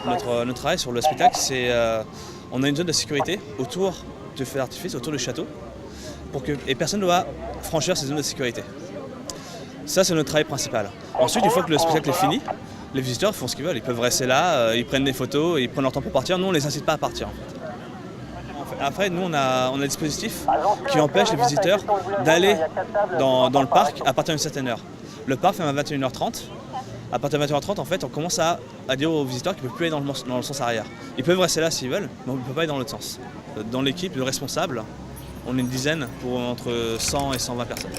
notre travail sur le spectacle, c'est on a une zone de sécurité autour du feu d'artifice, autour du château, et personne ne doit franchir ces zones de sécurité. Ça, c'est notre travail principal. Ensuite, une fois que le spectacle est fini, les visiteurs font ce qu'ils veulent. Ils peuvent rester là, ils prennent des photos, ils prennent leur temps pour partir. Nous, on ne les incite pas à partir. Après, nous, on a un dispositif qui empêche les visiteurs d'aller dans le parc à partir d'une certaine heure. Le parc ferme à 21h30. À partir de 21h30, en fait, on commence à dire aux visiteurs qu'ils ne peuvent plus aller dans le sens arrière. Ils peuvent rester là s'ils veulent, mais on ne peut pas aller dans l'autre sens. Dans l'équipe, le responsable, on est une dizaine pour entre 100 et 120 personnes.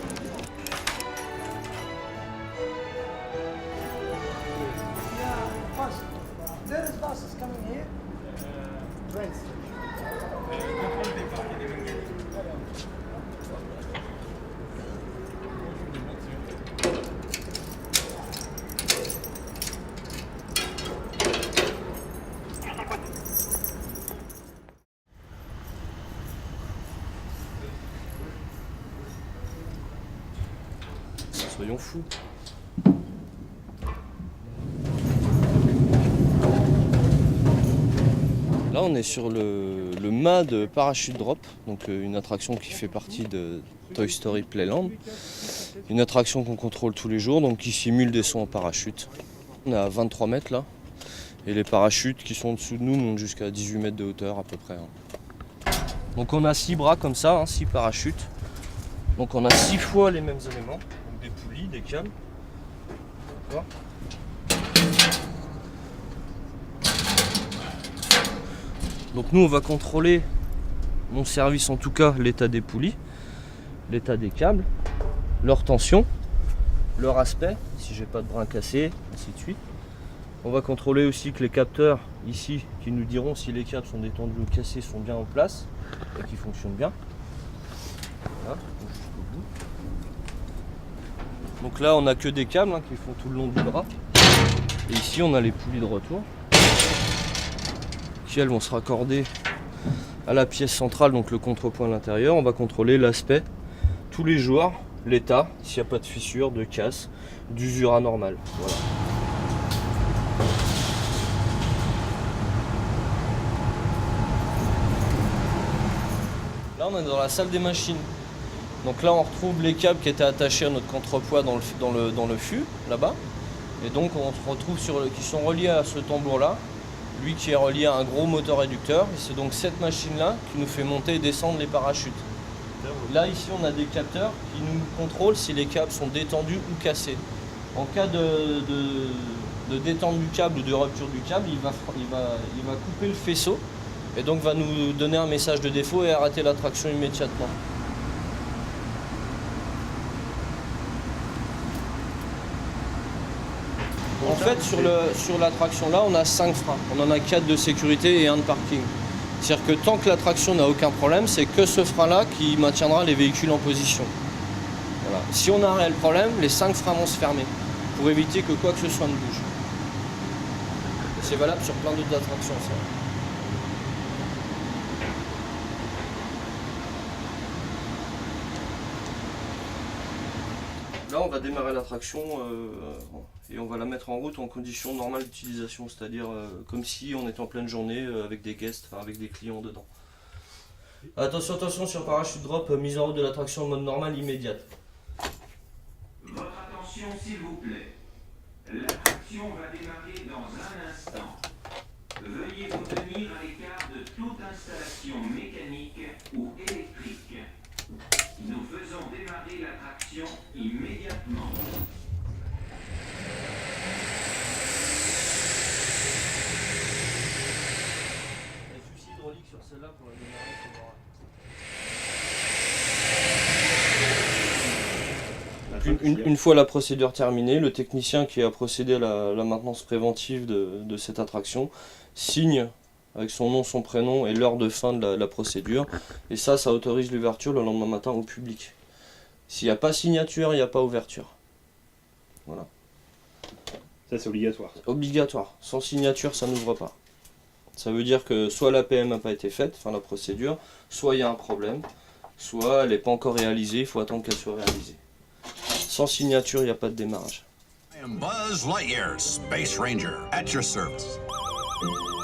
Soyons fous. Là on est sur le mât de Parachute Drop, donc une attraction qui fait partie de Toy Story Playland. Une attraction qu'on contrôle tous les jours, donc qui simule des sauts en parachute. On est à 23 mètres là, et les parachutes qui sont au-dessous de nous montent jusqu'à 18 mètres de hauteur à peu près. Donc on a 6 bras comme ça, 6 parachutes. Donc on a 6 fois les mêmes éléments. Des poulies, des câbles. Donc nous on va contrôler, mon service en tout cas, l'état des poulies, l'état des câbles, leur tension, leur aspect, si j'ai pas de brin cassé, ainsi de suite. On va contrôler aussi que les capteurs ici qui nous diront si les câbles sont détendus ou cassés sont bien en place et qui fonctionnent bien. Voilà, jusqu'au bout. Donc là on n'a que des câbles qui font tout le long du bras. Et ici on a les poulies de retour qui elles vont se raccorder à la pièce centrale, donc le contrepoint à l'intérieur. On va contrôler l'aspect tous les jours, l'état, s'il n'y a pas de fissure, de casse, d'usure anormale. Voilà. Là on est dans la salle des machines. Donc là on retrouve les câbles qui étaient attachés à notre contrepoids dans le fût, là-bas. Et donc on se retrouve qui sont reliés à ce tambour là, lui qui est relié à un gros moteur réducteur. Et c'est donc cette machine-là qui nous fait monter et descendre les parachutes. Là ici on a des capteurs qui nous contrôlent si les câbles sont détendus ou cassés. En cas de détente du câble ou de rupture du câble, il va couper le faisceau et donc va nous donner un message de défaut et arrêter la traction immédiatement. En fait, sur l'attraction là, on a 5 freins. On en a 4 de sécurité et 1 de parking. C'est-à-dire que tant que la traction n'a aucun problème, c'est que ce frein-là qui maintiendra les véhicules en position. Voilà. Si on a un réel problème, les 5 freins vont se fermer pour éviter que quoi que ce soit ne bouge. C'est valable sur plein d'autres attractions, ça. Là, on va démarrer l'attraction et on va la mettre en route en conditions normales d'utilisation, c'est-à-dire comme si on était en pleine journée avec des guests, enfin avec des clients dedans. Attention, attention sur Parachute Drop, mise en route de l'attraction en mode normal immédiate. Votre attention s'il vous plaît. L'attraction va démarrer dans un instant. Veuillez vous tenir à l'écart de toute installation mécanique ou électrique. Nous faisons démarrer l'attraction immédiatement. Il y a un souci hydraulique sur celle-là pour la démarrer. Une fois la procédure terminée, le technicien qui a procédé à la maintenance préventive de cette attraction signe avec son nom, son prénom et l'heure de fin de la procédure. Et ça autorise l'ouverture le lendemain matin au public. S'il n'y a pas signature, il n'y a pas ouverture. Voilà. Ça c'est obligatoire. Obligatoire. Sans signature, ça n'ouvre pas. Ça veut dire que soit la PM n'a pas été faite, enfin la procédure, soit il y a un problème, soit elle n'est pas encore réalisée, il faut attendre qu'elle soit réalisée. Sans signature, il n'y a pas de démarrage. I am Buzz Lightyear, Space Ranger, at your service. Attention,